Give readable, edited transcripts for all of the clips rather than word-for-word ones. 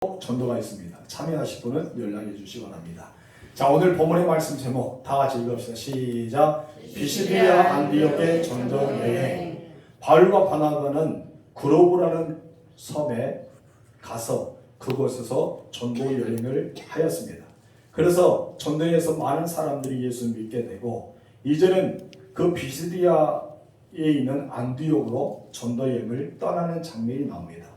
전도가 있습니다. 참여하실 분은 연락해 주시기 바랍니다. 자, 오늘 본문의 말씀 제목 다 같이 읽읍시다. 시작. 비시디아 안디옥의 전도 여행. 바울과 바나바는 구로브라는 섬에 가서 그곳에서 전도 여행을 하였습니다. 그래서 전도에서 많은 사람들이 예수 믿게 되고, 이제는 그 비시디아에 있는 안디옥으로 전도 여행을 떠나는 장면이 나옵니다.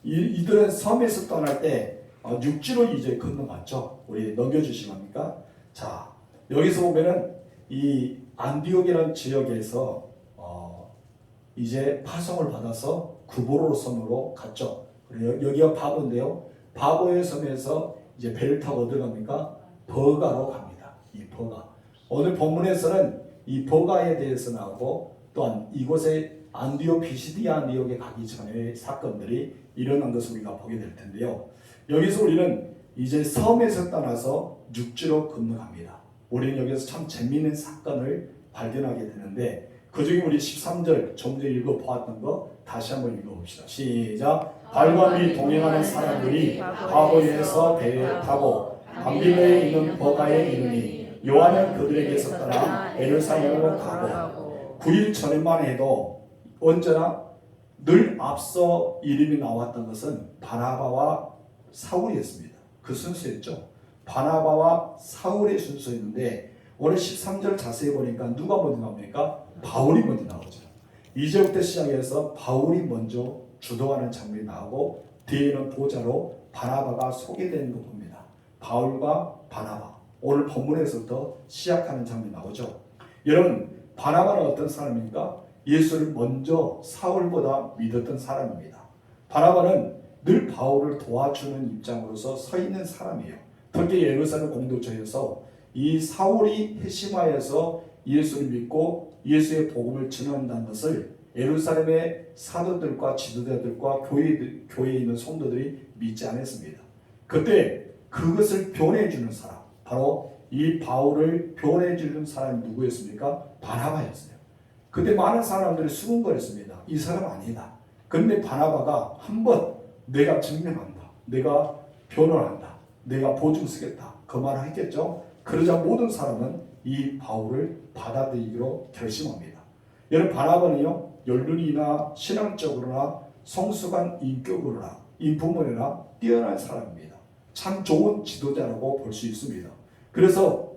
이들은 섬에서 떠날 때 육지로 이제 건너갔죠. 우리 넘겨주시면 합니까? 자, 여기서 보면은 이 안디옥이라는 지역에서 이제 파송을 받아서 구보로 섬으로 갔죠. 그리고 여기가 바보인데요. 바보의 섬에서 이제 배를 타고 어디 갑니까? 버가로 갑니다. 이 버가. 오늘 본문에서는 이 버가에 대해서 나오고, 또한 이곳에 안디옥 비시디아 안디옥에 가기 전의 사건들이 일어난 것을 우리가 보게 될 텐데요. 여기서 우리는 이제 섬에서 떠나서 육지로 건너갑니다. 우리는 여기서 참 재미있는 사건을 발견하게 되는데, 그 중에 우리 13절 좀 전에 읽어보았던 거 다시 한번 읽어봅시다. 시작. 바울과 및 동행하는 사람들이 바보에서 배에 타고 밤빌레에 있는 버가에 이르니, 요한은 그들에게서 떠나 예루살렘으로 가고 9일 전에만 해도 언제나 늘 앞서 이름이 나왔던 것은 바나바와 사울이었습니다. 그 순서였죠. 바나바와 사울의 순서였는데, 오늘 13절 자세히 보니까 누가 먼저 나옵니까? 바울이 먼저 나오죠. 이제부터 시작해서 바울이 먼저 주도하는 장면이 나오고, 뒤에는 보좌로 바나바가 소개되는 거 봅니다. 바울과 바나바. 오늘 본문에서부터 시작하는 장면이 나오죠. 여러분, 바나바는 어떤 사람입니까? 예수를 먼저 사울보다 믿었던 사람입니다. 바나바는 늘 바울을 도와주는 입장으로서 서 있는 사람이에요. 특히 예루살렘 공동체에서 이 사울이 회심하여서 예수를 믿고 예수의 복음을 전한다는 것을 예루살렘의 사도들과 지도자들과 교회에 있는 성도들이 믿지 않았습니다. 그때 그것을 변해주는 사람, 바로 이 바울을 변해주는 사람이 누구였습니까? 바나바였어요. 그때 많은 사람들이 수군거렸습니다. 이 사람 아니다. 그런데 바나바가 한번 내가 증명한다, 내가 변호한다, 내가 보증 쓰겠다, 그 말을 했겠죠. 그러자 모든 사람은 이 바울을 받아들이기로 결심합니다. 여러분, 바나바는요, 연륜이나 신앙적으로나 성숙한 인격으로나 인품으로나 뛰어난 사람입니다. 참 좋은 지도자라고 볼 수 있습니다. 그래서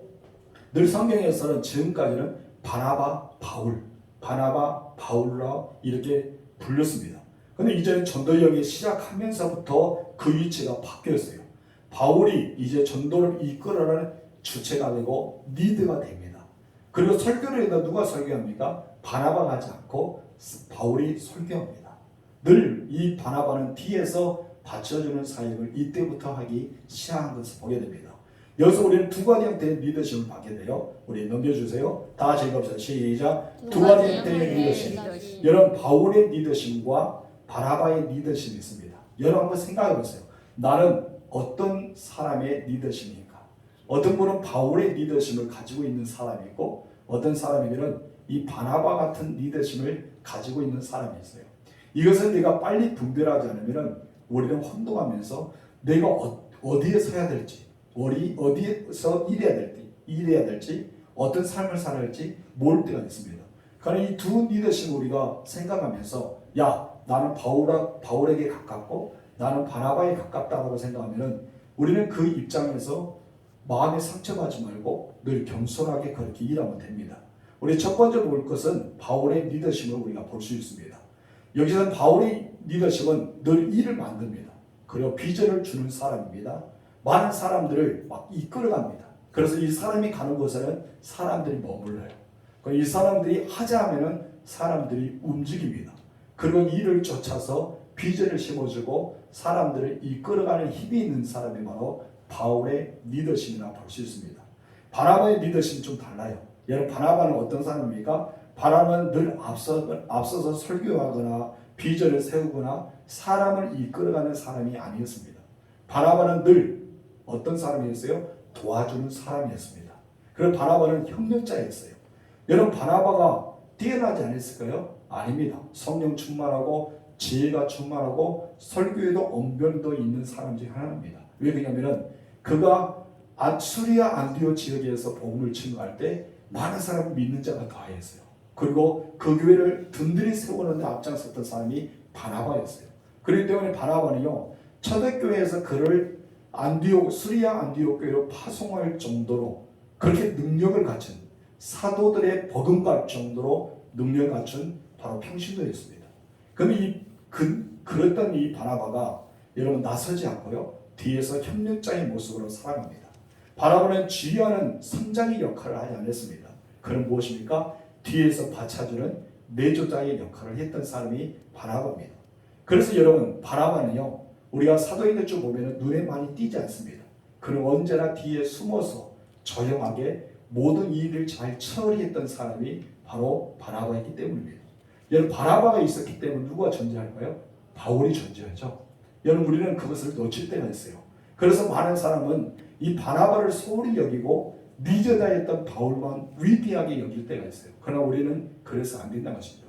늘 성경에서는 지금까지는 바나바 바울, 바나바 바울라 이렇게 불렸습니다. 그런데 이제는 전도 여행이 시작하면서부터 그 위치가 바뀌었어요. 바울이 이제 전도를 이끌어가는 주체가 되고 리드가 됩니다. 그리고 설교를 해도 누가 설교합니까? 바나바가 하지 않고 바울이 설교합니다. 늘 이 바나바는 뒤에서 받쳐주는 사역을 이때부터 하기 시작한 것을 보게 됩니다. 여기서 우리는 두 가지 형태의 리더십을 받게 돼요. 우리 넘겨주세요. 다 같이 읽읍시다. 시작. 두 가지 형태의 리더십. 여러분, 바울의 리더십과 바나바의 리더십이 있습니다. 여러분 한번 생각해 보세요. 나는 어떤 사람의 리더십입니까? 어떤 분은 바울의 리더십을 가지고 있는 사람이 있고, 어떤 사람에게는 이 바나바 같은 리더십을 가지고 있는 사람이 있어요. 이것을 내가 빨리 분별하지 않으면 우리는 혼동하면서 내가 어디에 서야 될지, 어디에서 일해야 될지, 어떤 삶을 살아야 할지 모를 때가 있습니다. 그러나 이 두 리더십을 우리가 생각하면서, 야, 나는 바울에게 가깝고 나는 바나바에 가깝다고 생각하면 우리는 그 입장에서 마음에 상처받지 말고 늘 겸손하게 그렇게 일하면 됩니다. 우리 첫 번째 볼 것은 바울의 리더십을 우리가 볼 수 있습니다. 여기서는 바울의 리더십은 늘 일을 만듭니다. 그리고 비전을 주는 사람입니다. 많은 사람들을 막 이끌어갑니다. 그래서 이 사람이 가는 곳에는 사람들이 머물러요. 이 사람들이 하자 하면은 사람들이 움직입니다. 그리고 이를 쫓아서 비전을 심어주고 사람들을 이끌어가는 힘이 있는 사람이 바로 바울의 리더십이라 볼 수 있습니다. 바나바의 리더십은 좀 달라요. 여러분, 바나바는 어떤 사람입니까? 바나바는 늘 앞서서 설교하거나 비전을 세우거나 사람을 이끌어가는 사람이 아니었습니다. 바나바는 늘 어떤 사람이었어요? 도와주는 사람이었습니다. 그리고 바나바는 협력자였어요. 여러분, 바나바가 뛰어나지 않았을까요? 아닙니다. 성령 충만하고 지혜가 충만하고 설교에도 언변도 있는 사람 중 하나입니다. 왜 그러냐면은 그가 수리아 안디오 지역에서 복음을 증거할 때 많은 사람을 믿는 자가 더하였어요. 그리고 그 교회를 든든히 세우는데 앞장섰던 사람이 바나바였어요. 그렇기 때문에 바나바는요, 초대교회에서 그를 수리아 안디옥 교회로 파송할 정도로 그렇게 능력을 갖춘, 사도들의 버금갈 정도로 능력을 갖춘 바로 평신도였습니다. 그럼 그랬던 이 바나바가 여러분 나서지 않고요, 뒤에서 협력자의 모습으로 살아갑니다. 바나바는 지휘하는 선장의 역할을 하지 않았습니다. 그는 무엇입니까? 뒤에서 받쳐주는 내조자의 역할을 했던 사람이 바나바입니다. 그래서 여러분, 바나바는요, 우리가 사도행전 쭉 보면 눈에 많이 띄지 않습니다. 그는 언제나 뒤에 숨어서 조용하게 모든 일을 잘 처리했던 사람이 바로 바나바였기 때문입니다. 여러분, 바나바가 있었기 때문에 누가 존재할까요? 바울이 존재하죠. 여러분, 우리는 그것을 놓칠 때가 있어요. 그래서 많은 사람은 이 바나바를 소홀히 여기고 리더자였던 바울만 위대하게 여길 때가 있어요. 그러나 우리는 그래서 안 된다는 것이죠.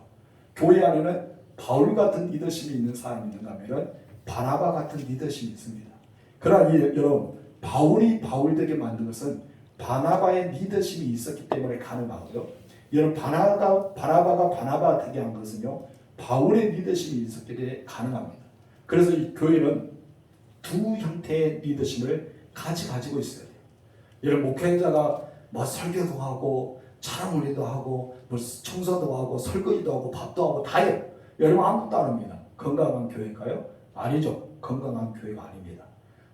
교회 안에는 바울 같은 리더십이 있는 사람이 있는가 하면 바나바 같은 리더십이 있습니다. 그러나 여러분, 바울이 바울 되게 만든 것은 바나바의 리더십이 있었기 때문에 가능하고요. 여러분, 바나바가 바나바 되게 한 것은요, 바울의 리더십이 있었기 때문에 가능합니다. 그래서 이 교회는 두 형태의 리더십을 가지고 있어야 돼요. 여러분, 목회자가 뭐 설교도 하고 찬양훈련도 하고 뭐 청소도 하고 설거지도 하고 밥도 하고 다 해요. 여러분, 아무것도 안 합니다. 건강한 교회인가요? 아니죠. 건강한 교회가 아닙니다.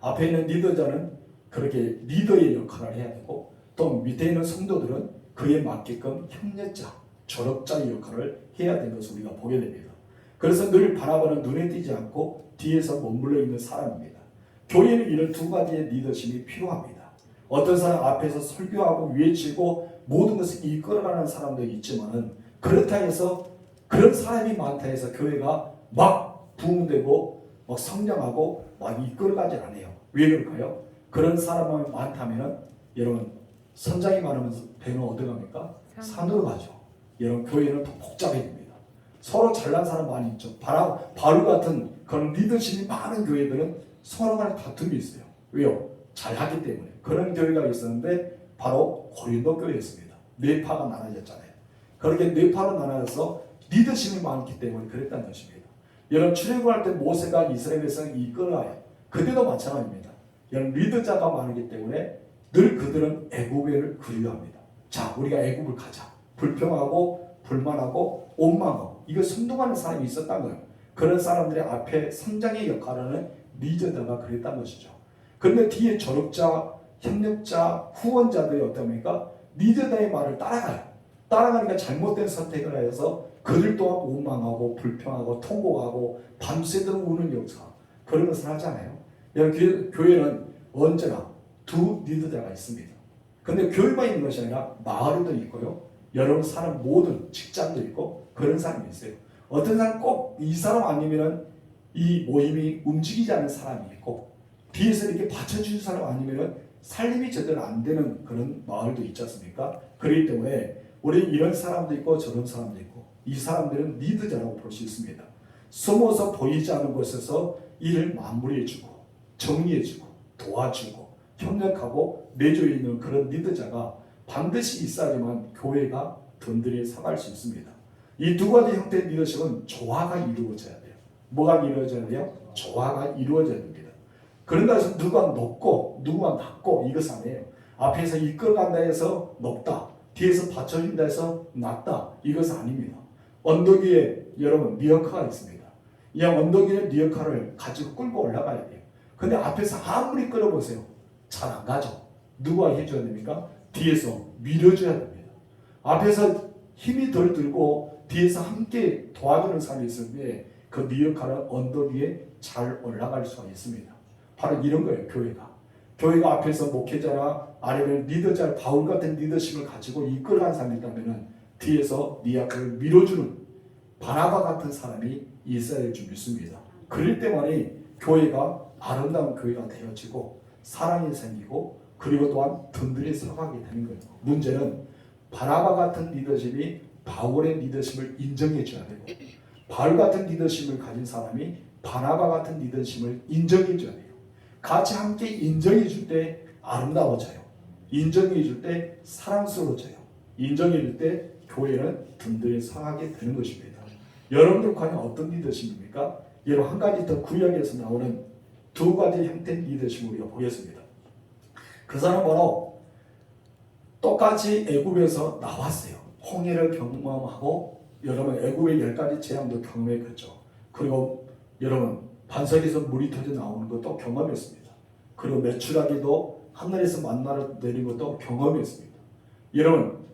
앞에 있는 리더자는 그렇게 리더의 역할을 해야 되고, 또 밑에 있는 성도들은 그에 맞게끔 협력자, 조력자의 역할을 해야 되는 것을 우리가 보게 됩니다. 그래서 늘 바나바는 눈에 띄지 않고 뒤에서 머물러 있는 사람입니다. 교회는 이런 두 가지의 리더십이 필요합니다. 어떤 사람 앞에서 설교하고 외치고 모든 것을 이끌어가는 사람도 있지만은, 그렇다 해서 그런 사람이 많다 해서 교회가 막 부흥되고 막 성장하고 막 이끌어가지 않아요. 왜 그럴까요? 그런 사람이 많다면은 여러분, 선장이 많으면 배는 어디 갑니까? 산으로 가죠. 여러분, 교회는 더 복잡해집니다. 서로 잘난 사람 많이 있죠. 바울 같은 그런 리더십이 많은 교회들은 서로 간에 다툼이 있어요. 왜요? 잘하기 때문에. 그런 교회가 있었는데 바로 고린도 교회였습니다. 네 파가 나눠졌잖아요. 그렇게 네 파로 나눠져서 리더십이 많기 때문에 그랬다는 것입니다. 여러분, 출애굽할 때 모세가 이스라엘 백성을 이끌어요. 그때도 마찬가지입니다. 여러분, 리더자가 많기 때문에 늘 그들은 애굽을 그리워합니다. 자, 우리가 애굽을 가자. 불평하고 불만하고 원망하고 이거 순종하는 사람이 있었던 거예요. 그런 사람들의 앞에 선장의 역할을 하는 리더자가 그랬던 것이죠. 그런데 뒤에 조력자, 협력자, 후원자들이 어떻습니까? 리더자의 말을 따라가요. 따라가니까 잘못된 선택을 해서 그들 또한 원망하고 불평하고 통곡하고 밤새도록 우는 역사, 그런 것을 하잖아요. 교회는 언제나 두 리더자가 있습니다. 그런데 교회만 있는 것이 아니라 마을에도 있고요, 여러분 사람 모든 직장도 있고 그런 사람이 있어요. 어떤 사람 꼭 이 사람 아니면은 이 모임이 움직이지 않는 사람이 있고, 뒤에서 이렇게 받쳐주는 사람 아니면은 살림이 제대로 안 되는 그런 마을도 있지 않습니까? 그렇기 때문에 우리 이런 사람도 있고 저런 사람도 있고, 이 사람들은 리더자라고 볼 수 있습니다. 숨어서 보이지 않는 곳에서 일을 마무리해주고 정리해주고 도와주고 협력하고 내조에 있는 그런 리더자가 반드시 있어야지만 교회가 든든히 서갈 수 있습니다. 이 두 가지 형태의 리더십은 조화가 이루어져야 돼요. 뭐가 이루어져야 돼요? 조화가 이루어져야 됩니다. 그런다 해서 누가 높고 누가 낮고 이것 아니에요. 앞에서 이끌어간다 해서 높다, 뒤에서 받쳐준다 해서 낮다, 이것은 아닙니다. 언덕 위에 여러분 리어카가 있습니다. 이 언덕 위에 리어카를 가지고 끌고 올라가야 돼요. 근데 앞에서 아무리 끌어보세요, 잘 안 가죠. 누가 해줘야 됩니까? 뒤에서 밀어줘야 됩니다. 앞에서 힘이 덜 들고 뒤에서 함께 도와주는 사람이 있을 때 그 리어카는 언덕 위에 잘 올라갈 수가 있습니다. 바로 이런 거예요. 교회가 앞에서 목회자나 아니면 리더자, 바울 같은 리더십을 가지고 이끌어간 사람이 있다면 뒤에서 리어카를 밀어주는 바나바 같은 사람이 있어야 될 줄 믿습니다. 그럴 때만이 교회가 아름다운 교회가 되어지고 사랑이 생기고 그리고 또한 든든히 서가게 되는 거예요. 문제는 바나바 같은 리더십이 바울의 리더십을 인정해 줘야 되고, 바울 같은 리더십을 가진 사람이 바나바 같은 리더십을 인정해 줘야 돼요. 같이 함께 인정해 줄 때 아름다워져요. 인정해 줄 때 사랑스러워져요. 인정해 줄 때 교회는 든든히 서하게 되는 것입니다. 여러분들 과연 어떤 리더십입니까? 여러분 한 가지 더 구약에서 나오는 두 가지 형태의 리더십을 우리가 보겠습니다. 그 사람은 바로 똑같이 애굽에서 나왔어요. 홍해를 경험하고 여러분 애굽의 10가지 재앙도 경험했겠죠. 그리고 여러분 반석에서 물이 터져 나오는 것도 경험했습니다. 그리고 메추라기도 하늘에서 만나를 내린 것도 경험했습니다. 여러분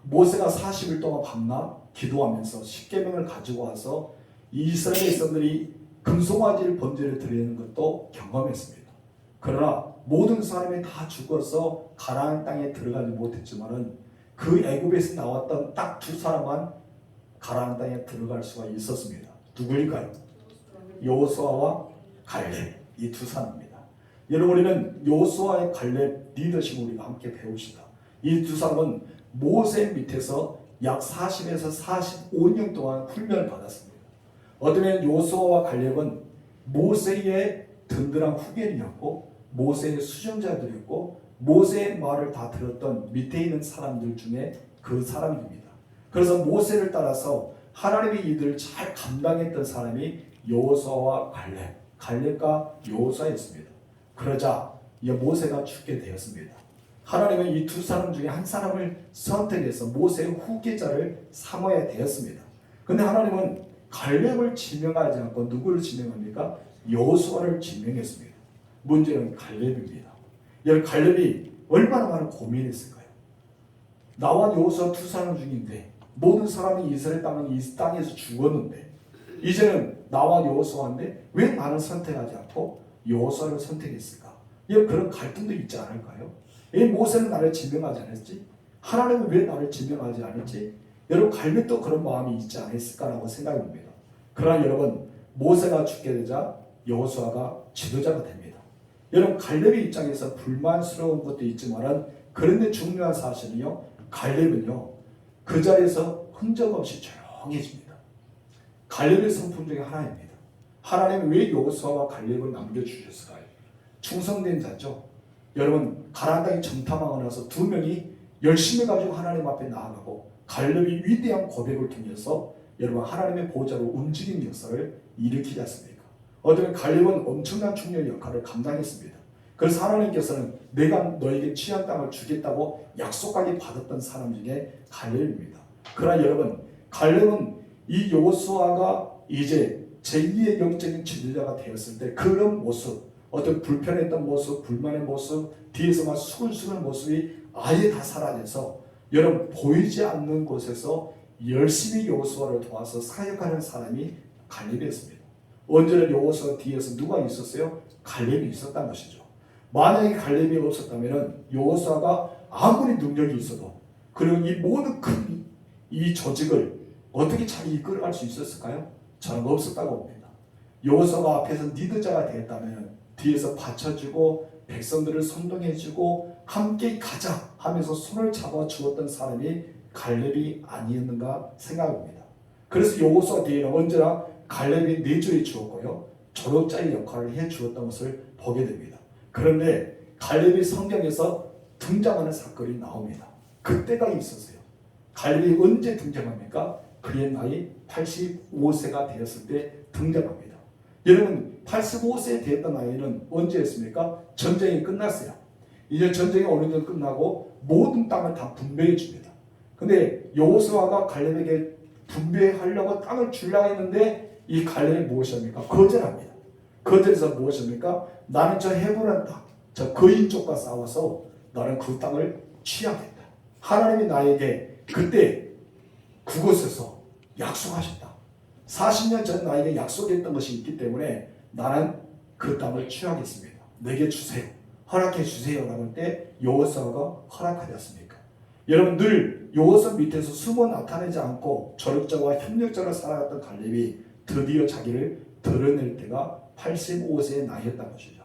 모세가 40일 동안 밤낮 기도하면서 십계명을 가지고 와서 이스라엘 백성들이 금송아지를 번제를 드리는 것도 경험했습니다. 그러나 모든 사람이 다 죽어서 가나안 땅에 들어가지 못했지만은 그 애굽에서 나왔던 딱 두 사람만 가나안 땅에 들어갈 수가 있었습니다. 누구일까요? 여호수아와 갈렙, 이 두 사람입니다. 여러분 우리는 여호수아의 갈렙 리더십을 우리가 함께 배웁시다. 이 두 사람은 모세 밑에서 약 40에서 45년 동안 훈련을 받았습니다. 어쩌면 여호수아와 갈렙은 모세의 든든한 후계인이었고 모세의 수종자들이었고 모세의 말을 다 들었던 밑에 있는 사람들 중에 그 사람입니다. 그래서 모세를 따라서 하나님의 일들을 잘 감당했던 사람이 여호수아와 갈렙과 여호수아였습니다. 그러자 모세가 죽게 되었습니다. 하나님은 이 두 사람 중에 한 사람을 선택해서 모세의 후계자를 삼아야 되었습니다. 그런데 하나님은 갈렙을 지명하지 않고 누구를 지명합니까? 여호수아를 지명했습니다. 문제는 갈렙입니다. 여러분 갈렙이 얼마나 많은 고민했을까요? 나와 여호수아 두 사람 중인데 모든 사람이 이스라엘 땅에서 죽었는데 이제는 나와 여호수아인데 왜 나를 선택하지 않고 여호수아를 선택했을까? 그런 갈등도 있지 않을까요? 왜 모세는 나를 지명하지 않았지? 하나님은 왜 나를 지명하지 않았지? 여러분 갈렙도 그런 마음이 있지 않았을까라고 생각합니다. 그러나 여러분 모세가 죽게 되자 여호수아가 지도자가 됩니다. 여러분 갈렙의 입장에서 불만스러운 것도 있지만은 그런데 중요한 사실은요, 갈렙은요 그 자리에서 흔적 없이 조용해집니다. 갈렙의 성품 중에 하나입니다. 하나님은 왜 여호수아와 갈렙을 남겨주셨을까요? 충성된 자죠. 여러분 가나안 땅에 정탐하고 나서 두 명이 열심히 가지고 하나님 앞에 나아가고 갈렙이 위대한 고백을 통해서 여러분 하나님의 보호자로 움직이는 역사를 일으키지 않습니까? 어쩌면 갈렙은 엄청난 중요한 역할을 감당했습니다. 그래서 하나님께서는 내가 너에게 취한 땅을 주겠다고 약속까지 받았던 사람 중에 갈렙입니다. 그러나 여러분 갈렙은 이 여호수아가 이제 제2의 영적인 지도자가 되었을 때 그런 모습, 어떤 불편했던 모습, 불만의 모습, 뒤에서만 수근수근 모습이 아예 다 사라져서 여러분 보이지 않는 곳에서 열심히 여호수아를 도와서 사역하는 사람이 갈렙이었습니다. 언제나 여호수아 뒤에서 누가 있었어요? 갈렙이 있었다는 것이죠. 만약에 갈렙이 없었다면 여호수아가 아무리 능력이 있어도 그리고 이 모든 큰 이 조직을 어떻게 잘 이끌어갈 수 있었을까요? 저는 없었다고 봅니다. 여호수아가 앞에서 리더자가 되었다면 뒤에서 받쳐주고 백성들을 선동해주고 함께 가자 하면서 손을 잡아 주었던 사람이 갈렙이 아니었는가 생각합니다. 그래서 여호수아 뒤에는 언제나 갈렙이 내조해 주었고요, 조력자의 역할을 해 주었던 것을 보게 됩니다. 그런데 갈렙이 성경에서 등장하는 사건이 나옵니다. 그때가 있었어요. 갈렙이 언제 등장합니까? 그의 나이 85세가 되었을 때 등장합니다. 여러분 85세 되었던 나이는 언제였습니까? 전쟁이 끝났어요. 이제 전쟁이 어느 정도 끝나고 모든 땅을 다 분배해 줍니다. 근데 여호수아가 갈렙에게 분배하려고 땅을 주려고 했는데 이 갈렙이 무엇입니까? 거절합니다. 거절해서 무엇입니까? 나는 저 헤브론 땅, 저 거인 쪽과 싸워서 나는 그 땅을 취하겠다. 하나님이 나에게 그때 그곳에서 약속하셨다. 40년 전 나에게 약속했던 것이 있기 때문에 나는 그 땅을 취하겠습니다. 내게 주세요. 허락해 주세요. 라고 할 때 여호수아가 허락하지 않습니까? 여러분 늘 여호수아 밑에서 숨어 나타내지 않고 조력자와 협력자로 살아갔던 갈렙이 드디어 자기를 드러낼 때가 85세의 나이였던 것이죠.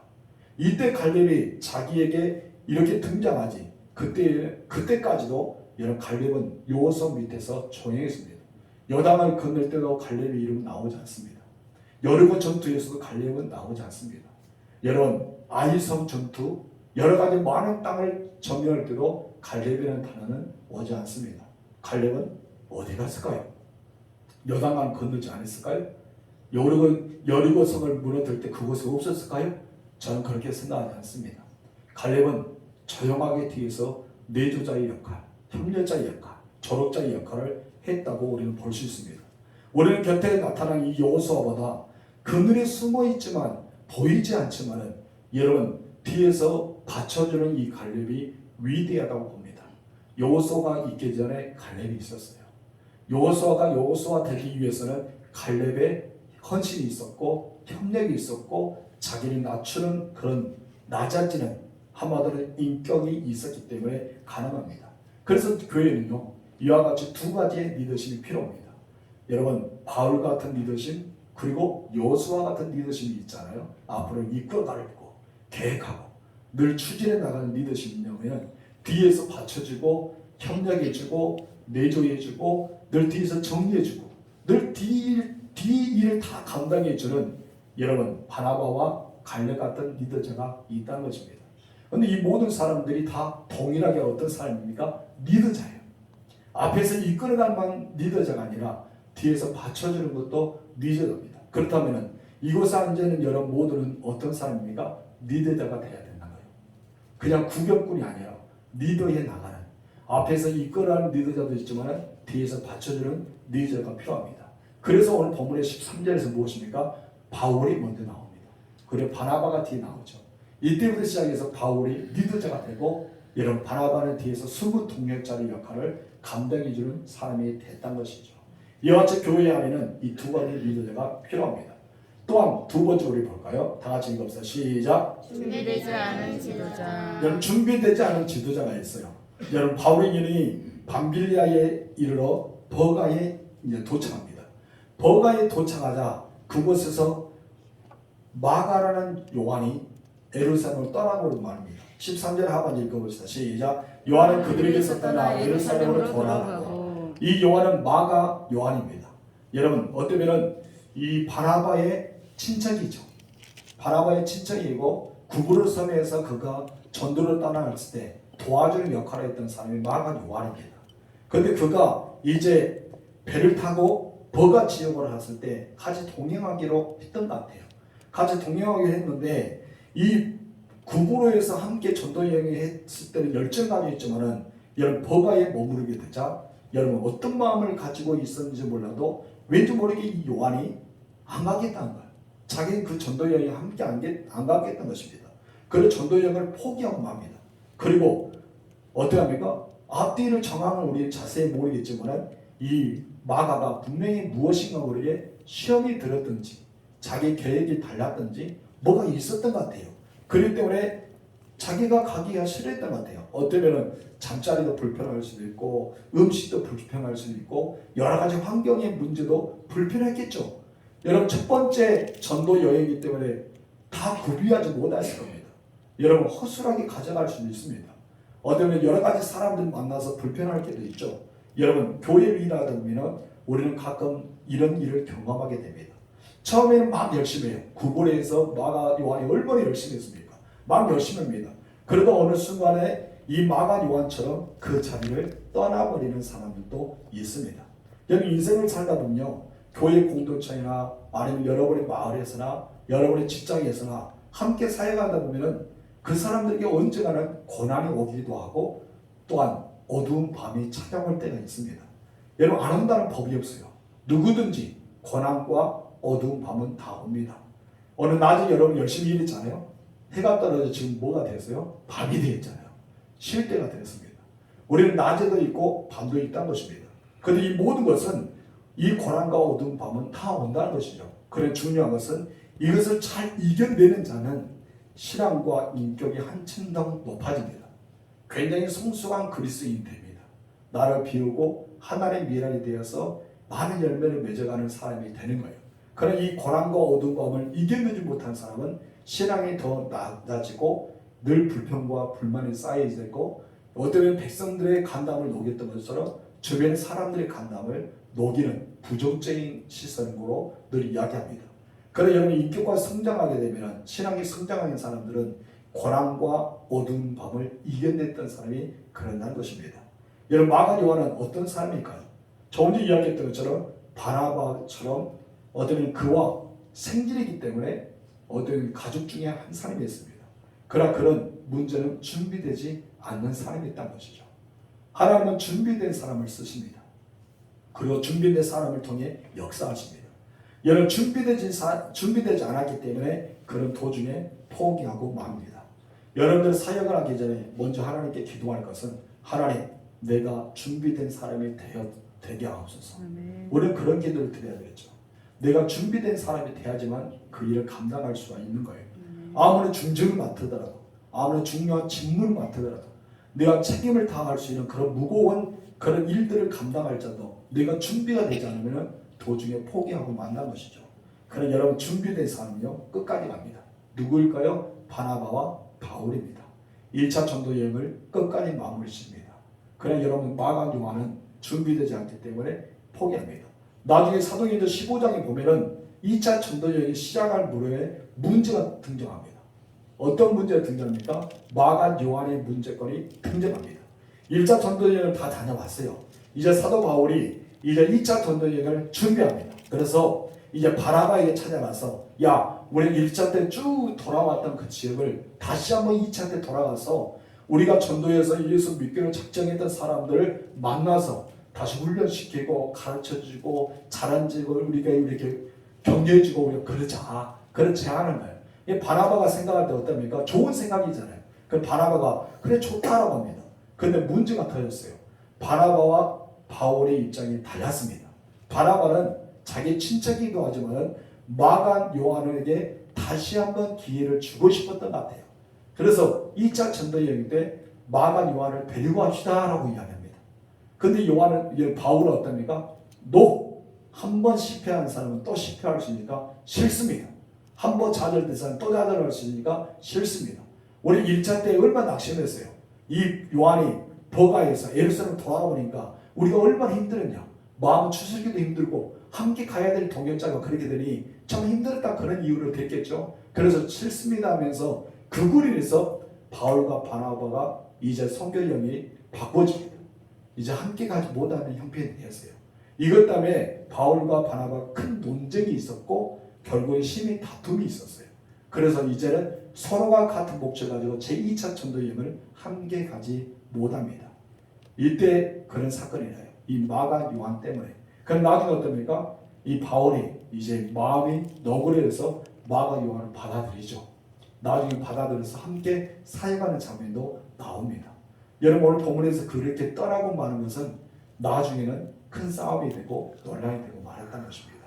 이때 갈렙이 자기에게 이렇게 등장하지 그때까지도 여러분 갈렙은 여호수아 밑에서 조용했습니다. 요단을 건널 때도 갈렙의 이름은 나오지 않습니다. 여리고 전투에서도 갈렙은 나오지 않습니다. 여러분 아이성 전투 여러 가지 많은 땅을 점령할 때도 갈렙이라는 단어는 오지 않습니다. 갈렙은 어디 갔을까요? 요단강 건너지 않았을까요? 여리고 성을 무너뜨릴 때 그곳에 없었을까요? 저는 그렇게 생각하지 않습니다. 갈렙은 조용하게 뒤에서 내조자의 역할, 협력자의 역할, 조력자의 역할을 했다고 우리는 볼 수 있습니다. 우리는 곁에 나타난 이 여호수아보다 그늘에 숨어 있지만 보이지 않지만은 여러분 뒤에서 받쳐주는 이 갈렙이 위대하다고 봅니다. 여호수아가 있기 전에 갈렙이 있었어요. 여호수아가 여호수아 되기 위해서는 갈렙의 헌신이 있었고 협력이 있었고 자기를 낮추는 그런 낮아지는 한마디로 인격이 있었기 때문에 가능합니다. 그래서 교회는요 이와 같이 두 가지의 리더십이 필요합니다. 여러분 바울 같은 리더십 그리고 여호수아 같은 리더십이 있잖아요. 앞으로 이끌어가고 계획하고 늘 추진해 나가는 리더십이냐면 뒤에서 받쳐주고 협력해주고 내조해주고 늘 뒤에서 정리해주고 늘 뒤 일을 다 감당해주는 여러분 바나바와 갈렙 같은 리더자가 있다는 것입니다. 그런데 이 모든 사람들이 다 동일하게 어떤 사람입니까? 리더자예요. 앞에서 이끌어가는 리더자가 아니라 뒤에서 받쳐주는 것도 리더자입니다. 그렇다면 이곳에 앉아있는 여러분 모두는 어떤 사람입니까? 리더자가 돼야 된다는 거예요. 그냥 구경꾼이 아니라 리더에 나가는 앞에서 이끌어가는 리더자도 있지만 뒤에서 받쳐주는 리더자가 필요합니다. 그래서 오늘 본문의 13절에서 무엇입니까? 바울이 먼저 나옵니다. 그리고 바나바가 뒤에 나오죠. 이때부터 시작해서 바울이 리더자가 되고 여러분 바나바는 뒤에서 수구 동력자의 역할을 감당해주는 사람이 됐다는 것이죠. 이와 같이 교회 안에는 이 두 가지 리더자가 필요합니다. 또한 두 번째 우리 볼까요? 다 같이 읽어봅시다. 시작. 준비되지 않은 지도자. 여러분 준비되지 않은 지도자가 있어요. 여러분 바울의 인이 밤빌리아에 이르러 버가에 이제 도착합니다. 버가에 도착하자 그곳에서 마가라는 요한이 예루살렘을 떠나고 말입니다. 13절 하반절 읽어봅시다. 시작. 요한은 그들에게서 떠나 예루살렘으로 돌아가고 이 요한은 마가 요한입니다. 여러분 어쩌면은 이 바나바의 친척이죠. 바나바의 친척이고 구부로 섬에서 그가 전도를 떠나갔을 때 도와주는 역할을 했던 사람이 마가 요한입니다. 그런데 그가 이제 배를 타고 버가 지역으로 갔을 때 같이 동행하기로 했던 것 같아요. 같이 동행하기로 했는데 이 구부로에서 함께 전도 여행을 했을 때는 열정감이 있지만은 여러분 버가에 머무르게 되자 여러분 어떤 마음을 가지고 있었는지 몰라도 왠지 모르게 이 요한이 안 가겠다는 거예요. 자기는 그 전도 여행에 함께 안 가겠다는 것입니다. 그래서 전도 여행을 포기하고 맙니다. 그리고 어떻게 합니까? 앞뒤를 정황을 우리 자세히 모르겠지만 이 마가가 분명히 무엇인가 모르게 시험이 들었든지 자기 계획이 달랐든지 뭐가 있었던 것 같아요. 그렇기 때문에 자기가 가기가 싫었던 것 같아요. 어쩌면 잠자리도 불편할 수도 있고 음식도 불편할 수도 있고 여러 가지 환경의 문제도 불편했겠죠. 여러분 첫 번째 전도 여행이기 때문에 다 구비하지 못했을 겁니다. 여러분 허술하게 가져갈 수도 있습니다. 어쩌면 여러 가지 사람들 만나서 불편할 때도 있죠. 여러분 교회를 일하다 보면 우리는 가끔 이런 일을 경험하게 됩니다. 처음에는 막 열심히 해요. 구보레에서 마가 요한이 얼마나 열심히 했습니까? 막 열심히 합니다. 그러다 어느 순간에 이 마가 요한처럼 그 자리를 떠나버리는 사람들도 있습니다. 여러분 인생을 살다 보면요. 교회 공동체나 아니면 여러분의 마을에서나 여러분의 직장에서나 함께 사역하다 보면 그 사람들에게 언젠가는 고난이 오기도 하고 또한 어두운 밤이 찾아올 때가 있습니다. 여러분 안 온다는 법이 없어요. 누구든지 고난과 어두운 밤은 다 옵니다. 어느 낮에 여러분 열심히 일했잖아요. 해가 떨어져 지금 뭐가 됐어요? 밤이 되었잖아요. 쉴 때가 되었습니다. 우리는 낮에도 있고 밤도 있다는 것입니다. 그런데 이 모든 것은 이 고난과 어두운 밤은 다 온다는 것이죠. 그런데 중요한 것은 이것을 잘 이겨내는 자는 신앙과 인격이 한층 더 높아집니다. 굉장히 성숙한 그리스도인이 됩니다. 나를 비우고 하나님의 미랄이 되어서 많은 열매를 맺어가는 사람이 되는 거예요. 그러나 이 고난과 어두운 밤을 이겨내지 못한 사람은 신앙이 더 낮아지고 늘 불평과 불만이 쌓여지고 어쩌면 백성들의 간담을 녹였던 것처럼 주변의 사람들의 간담을 녹이는 부정적인 시선으로 늘 이야기합니다. 그러나 여러분이 인격과 성장하게 되면 신앙이 성장하는 사람들은 고난과 어두운 밤을 이겨냈던 사람이 그런다는 것입니다. 여러분 마가 요한은 어떤 사람일까요? 조금 전에 이야기했던 것처럼 바나바처럼 어떤 그와 생질이기 때문에 어떤 가족 중에 한 사람이었습니다. 그러나 그런 문제는 준비되지 않는 사람이 있다는 것이죠. 하나님은 준비된 사람을 쓰십니다. 그리고 준비된 사람을 통해 역사하십니다. 여러분 준비되지 않았기 때문에 그런 도중에 포기하고 맙니다. 여러분들 사역을 하기 전에 먼저 하나님께 기도할 것은 하나님 내가 준비된 사람이 되게 하옵소서. 우리는 그런 기도를 드려야 되겠죠. 내가 준비된 사람이 돼야지만 그 일을 감당할 수가 있는 거예요. 아무리 중직을 맡으더라도 아무리 중요한 직무를 맡으더라도 내가 책임을 다할 수 있는 그런 무거운 그런 일들을 감당할지라도 내가 준비가 되지 않으면 도중에 포기하고 만난 것이죠. 그러나 여러분 준비된 사람은요 끝까지 갑니다. 누구일까요? 바나바와 바울입니다. 1차 전도 여행을 끝까지 마무리 짓습니다. 그러나 여러분 마가 요한은 준비되지 않기 때문에 포기합니다. 나중에 사도행전 15장에 보면은 2차 전도 여행이 시작할 무렵에 문제가 등장합니다. 어떤 문제가 등장합니까? 마가 요한의 문제권이 등장합니다. 1차 전도 여행을 다 다녀왔어요. 이제 사도 바울이 이제 2차 전도 여행을 준비합니다. 그래서 이제 바나바에게 찾아가서 야 우리 1차 때 쭉 돌아왔던 그 지역을 다시 한번 2차 때 돌아가서 우리가 전도에서 예수 믿기로 작정했던 사람들을 만나서 다시 훈련시키고 가르쳐주고 잘한지고 우리가 이렇게 격려해주고 우리가 그러자 그런 제안을 해요. 이 바나바가 생각할 때 어떻습니까? 좋은 생각이잖아요. 그 바나바가 그래 좋다라고 합니다. 근데 문제가 터졌어요. 바나바와 바울의 입장이 달랐습니다. 바나바는 자기 친척이기도 하지만 마가 요한에게 다시 한번 기회를 주고 싶었던 것 같아요. 그래서 2차 전도 여행 때 마가 요한을 데리고 합시다 라고 이야기합니다. 근데 바울은 어떻습니까? 한 번 실패한 사람은 또 실패할 수 있으니까 싫습니다. 한 번 좌절된 사람은 또 좌절할 수 있으니까 싫습니다. 우리 1차 때 얼마나 낙심했어요. 이 요한이 버가에서 예루살렘 돌아오니까 우리가 얼마나 힘들었냐. 마음 추스기도 힘들고 함께 가야 될 동역자가 그렇게 되니 참 힘들었다 그런 이유로 됐겠죠. 그래서 싫습니다 하면서 그 구리에서 바울과 바나바가 이제 성결형이 바꿔집니다. 이제 함께 가지 못하는 형편이 되었어요. 이것 때문에 바울과 바나바가 큰 논쟁이 있었고 결국에 심히 다툼이 있었어요. 그래서 이제는 서로가 같은 목적을 가지고 제2차 전도 여행을 함께 가지 못합니다. 이때 그런 사건이 나요. 이 마가 요한 때문에. 그럼 나중에 어떻습니까? 이 바울이 이제 마음이 너그러워서 마가 요한을 받아들이죠. 나중에 받아들여서 함께 사역하는 장면도 나옵니다. 여러분 오늘 본문에서 그렇게 떠나고 마는 것은 나중에는 큰 싸움이 되고 논란이 되고 말았다는 것입니다.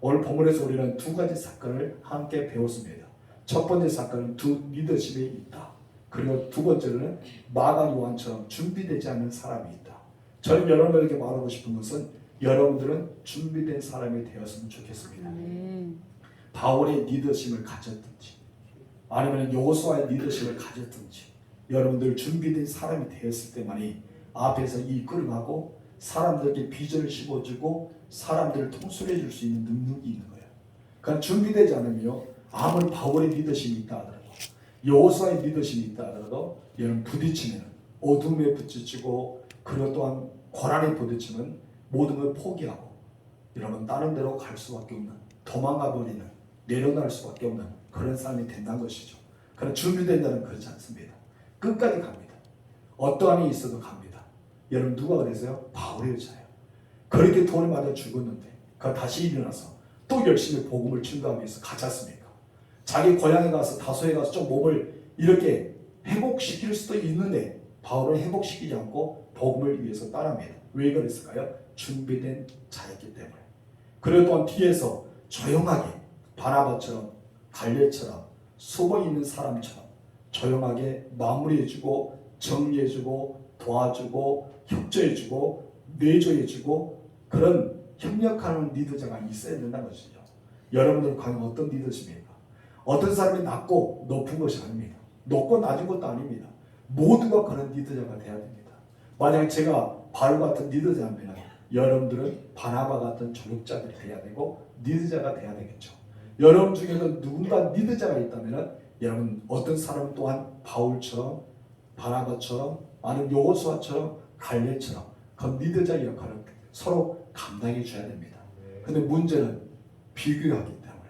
오늘 본문에서 우리는 두 가지 사건을 함께 배웠습니다. 첫 번째 사건은 두 리더십이 있다. 그리고 두 번째는 마가 요한처럼 준비되지 않는 사람이 있다. 저는 여러분들에게 말하고 싶은 것은 여러분들은 준비된 사람이 되었으면 좋겠습니다. 바울의 리더십을 가졌든지 아니면 여호수아의 리더십을 가졌든지 여러분들 준비된 사람이 되었을 때만이 앞에서 이끌어가고 사람들에게 비전을 씹어주고 사람들을 통솔해 줄 수 있는 능력이 있는 거예요. 그러니까 준비되지 않으면 아무리 바울의 리더십이 있다 하더라도 여호수아의 리더십이 있다 하더라도 여러분 부딪히면 어둠에 부딪히고 그것 또한 고난에 부딪히면 모든 걸 포기하고 여러분 다른 데로 갈 수밖에 없는 도망가 버리는 내려놓을 수밖에 없는 그런 사람이 된다는 것이죠. 그러나 준비된 자는 그렇지 않습니다. 끝까지 갑니다. 어떠한 일이 있어도 갑니다. 여러분 누가 그랬어요? 바울의 여자예요. 그렇게 돈을 맞아 죽었는데 그 다시 일어나서 또 열심히 복음을 증거하기 위해서 가지 않습니까? 자기 고향에 가서 다소에 가서 좀 몸을 이렇게 회복시킬 수도 있는데 바울은 회복시키지 않고 복음을 위해서 따릅니다. 왜 그랬을까요? 준비된 자였기 때문에. 그리고 또한 뒤에서 조용하게 바나바처럼 갈렙처럼 수고 있는 사람처럼 조용하게 마무리해주고 정리해주고 도와주고 협조해주고 내조해주고 그런 협력하는 리더자가 있어야 된다는 것이죠. 여러분들은 과연 어떤 리더십입니까? 어떤 사람이 낮고 높은 것이 아닙니다. 높고 낮은 것도 아닙니다. 모두가 그런 리더자가 돼야 됩니다. 만약에 제가 바울 같은 리더자면 여러분들은 바나바 같은 조력자들이 돼야 되고 리더자가 돼야 되겠죠. 여러분 중에도 누군가 리더자가 있다면 여러분 어떤 사람 또한 바울처럼 바나바처럼 아니면 여호수아처럼 갈렙처럼 그 리더자 역할을 서로 감당해 줘야 됩니다. 근데 문제는 비교하기 때문에,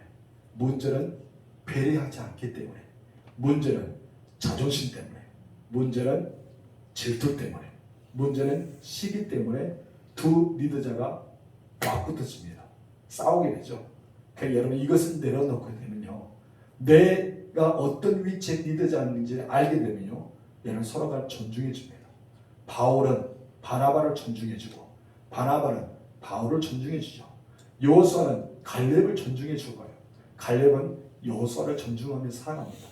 문제는 배려하지 않기 때문에, 문제는 자존심 때문에, 문제는 질투 때문에, 문제는 시기 때문에 두 리더자가 맞붙어집니다. 싸우게 되죠. 그러니까 여러분 이것을 내려놓게 되면요, 내가 어떤 위치의 리더자인지 알게 되면요, 여러분 서로가 존중해 줍니다. 바울은 바나바를 존중해 주고 바나바는 바울을 존중해 주죠. 여호수아는 갈렙을 존중해 주고요, 갈렙은 여호수아를 존중하며 살아갑니다.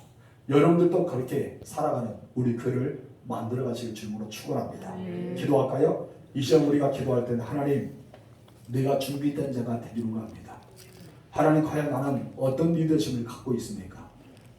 여러분들도 그렇게 살아가는 우리 교회를 만들어 가실 줄로 축원합니다. 기도할까요? 이 시간 우리가 기도할 때는 하나님, 내가 준비된 자가 되기를 원합니다. 하나님, 과연 나는 어떤 리더십을 갖고 있습니까?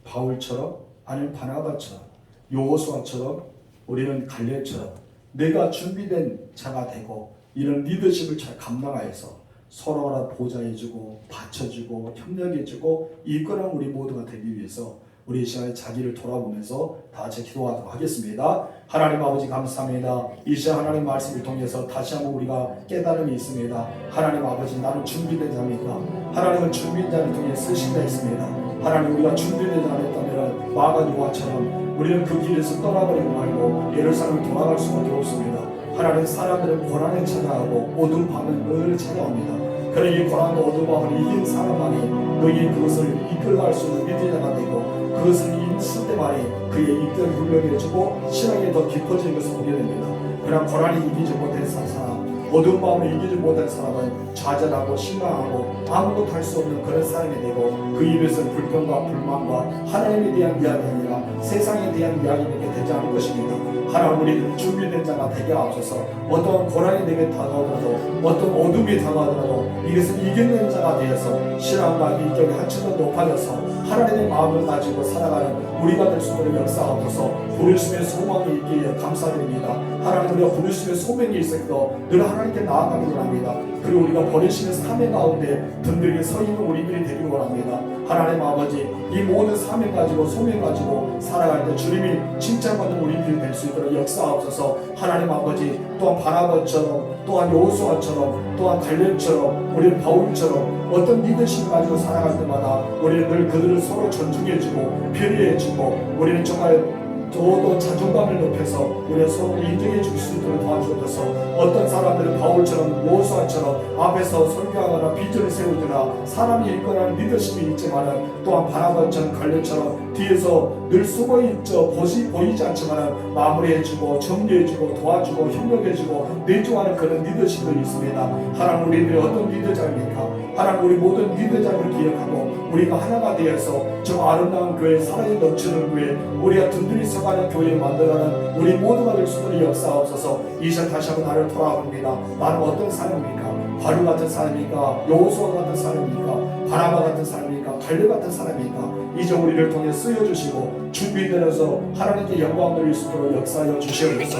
바울처럼 아니면 바나바처럼 여호수아처럼 우리는 갈렙처럼 내가 준비된 자가 되고 이런 리더십을 잘 감당하여서 서로가 보좌해주고 받쳐주고 협력해주고 이끌어가는 우리 모두가 되기 위해서 우리 이 시간에 자기를 돌아보면서 다 같이 기도하도록 하겠습니다. 하나님 아버지 감사합니다. 이 시간 하나님 말씀을 통해서 다시 한번 우리가 깨달음이 있습니다. 하나님 아버지, 나는 준비된 자입니까? 하나님은 준비된 자를 통해 쓰신다 했습니다. 하나님, 우리가 준비된 자를 했다면 마가 요한처럼 우리는 그 길에서 떠나버리고 말고 예루살렘을 돌아갈 수밖에 없습니다. 하나님, 사람들은 고난을 찾아가고 어두운 밤은 늘 찾아옵니다. 그래 이 고난과 어두운 밤을 이긴 사람만이 너희 그것을 이끌어갈 수 있는 리더자가 되고 그것을 있을 때만이 그의 입대를 훈련해주고 신앙이 더 깊어지는 것을 보게 됩니다. 그러나 고난이 이기지 못한 사람, 어두운 마음을 이기지 못한 사람은 좌절하고 실망하고 아무것도 할 수 없는 그런 사람이 되고 그 입에서 불평과 불만과 하나님에 대한 이야기가 아니라 세상에 대한 이야기밖에 되지 않을 것입니다. 하나님, 우리 준비된 자가 되게 하옵소서. 어떤 고난이 내게 다가오더라도 어떤 어둠이 다가오더라도 이것을 이겨낸 자가 되어서 신앙과 인격이 한층 더 높아져서 하나님의 마음을 가지고 살아가는 우리가 될 수 있도록 역사하옵소서. 부르심의 소망이 있기에 감사드립니다. 하나님, 우리가 부르심의 소명이 있어도 늘 하나님께 나아가기를 원합니다. 그리고 우리가 버리시는 사명 가운데 든든하게 서 있는 우리들이 되기를 원합니다. 하나님 아버지, 이 모든 사명 가지고 소명 가지고 살아갈 때 주님이 칭찬받는 우리들이 될 수 있도록 역사하옵소서. 하나님 아버지, 또한 바나바처럼 또한 여호수아처럼 또한 갈렙처럼 우리는 바울처럼 어떤 리더십을 가지고 살아갈 때마다 우리는 늘 그들을 서로 존중해주고 배려해주고 우리는 정말 더더 자존감을 높여서 우리가 서로 인정해 줄 수 있도록 도와주옵소서. 어떤 사람들은 바울처럼 여호수아처럼 앞에서 설교하거나 비전을 세우거나 사람이 일관하는 리더십이 있지만은 또한 바나바처럼 갈렙처럼 뒤에서 늘 숨어있죠. 보이지 않지만은 마무리해주고 정리해주고 도와주고 협력해주고 내조하는 그런 리더십들이 있습니다. 하나님, 우리들이 어떤 리더자입니까? 하나님, 우리 모든 리더자를 기억하고 우리가 하나가 되어서 저 아름다운 교회, 사랑이 넘치는 교회, 우리가 든든히 서가는 교회를 만들어가는 우리 모두가 될 수 있도록 역사하옵소서. 이 시간 다시 한번 나를 돌아봅니다. 나는 어떤 사람입니까? 바울 같은 사람입니까? 여호수아 같은 사람입니까? 바나바 같은 사람입니까? 갈렙 같은 사람입니까? 이제 우리를 통해 쓰여주시고 준비되어서 하나님께 영광 돌릴 수 있도록 역사하여 주시옵소서.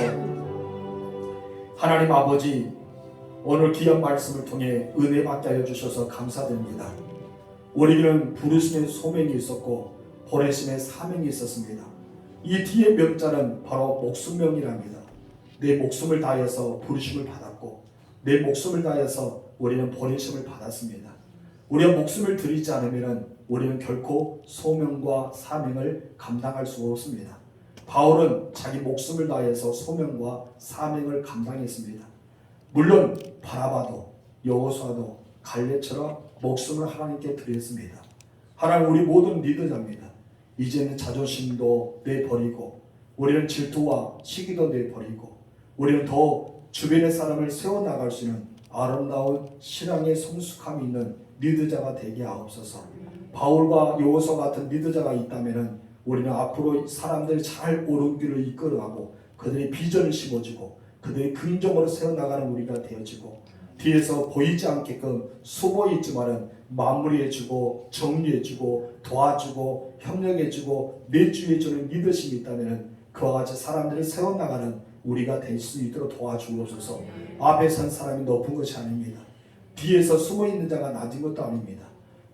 하나님 아버지, 오늘 귀한 말씀을 통해 은혜 받게 하여 주셔서 감사드립니다. 우리는 부르심의 소명이 있었고 보내심의 사명이 있었습니다. 이 뒤의 명자는 바로 목숨명이랍니다. 내 목숨을 다해서 부르심을 받았고 내 목숨을 다해서 우리는 보내심을 받았습니다. 우리가 목숨을 드리지 않으면 우리는 결코 소명과 사명을 감당할 수 없습니다. 바울은 자기 목숨을 다해서 소명과 사명을 감당했습니다. 물론 바나바도 여호수아도 갈렙처럼 목숨을 하나님께 드렸습니다. 하나님, 우리 모든 리더자입니다. 이제는 자존심도 내버리고 우리는 질투와 시기도 내버리고 우리는 더 주변의 사람을 세워나갈 수 있는 아름다운 신앙의 성숙함이 있는 리더자가 되게 하옵소서. 바울과 여호수아 같은 리더자가 있다면 우리는 앞으로 사람들 잘 옳은 길을 이끌어가고 그들의 비전을 심어주고 그들의 근정으로 세워나가는 우리가 되어지고 뒤에서 보이지 않게끔 숨어있지만은 마무리해주고 정리해주고 도와주고 협력해주고 내주해주는 리더십이 있다면 그와 같이 사람들을 세워나가는 우리가 될 수 있도록 도와주옵소서. 앞에 선 사람이 높은 것이 아닙니다. 뒤에서 숨어있는 자가 낮은 것도 아닙니다.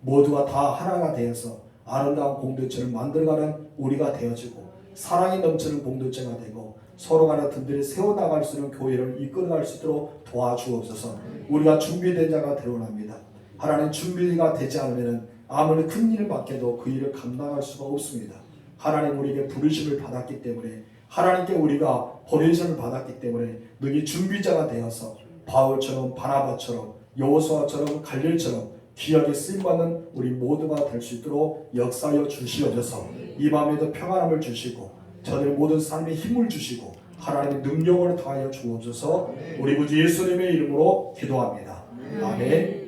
모두가 다 하나가 되어서 아름다운 공동체를 만들어가는 우리가 되어지고 사랑이 넘치는 공동체가 되고 서로 간에 든든히 세워나갈 수 있는 교회를 이끌어갈 수 있도록 도와주옵소서. 우리가 준비된 자가 되어납니다. 하나님 준비가 되지 않으면 아무리 큰 일을 맡겨도 그 일을 감당할 수가 없습니다. 하나님 우리에게 부르심을 받았기 때문에 하나님께 우리가 버리심을 받았기 때문에 너희 준비자가 되어서 바울처럼 바나바처럼 여호수아처럼 갈릴처럼 귀하게 쓰임받는 우리 모두가 될 수 있도록 역사하여 주시옵소서. 이 밤에도 평안함을 주시고 저들 모든 삶에 힘을 주시고 하나님의 능력을 더하여 주옵소서. 우리 구주 예수님의 이름으로 기도합니다. 아멘.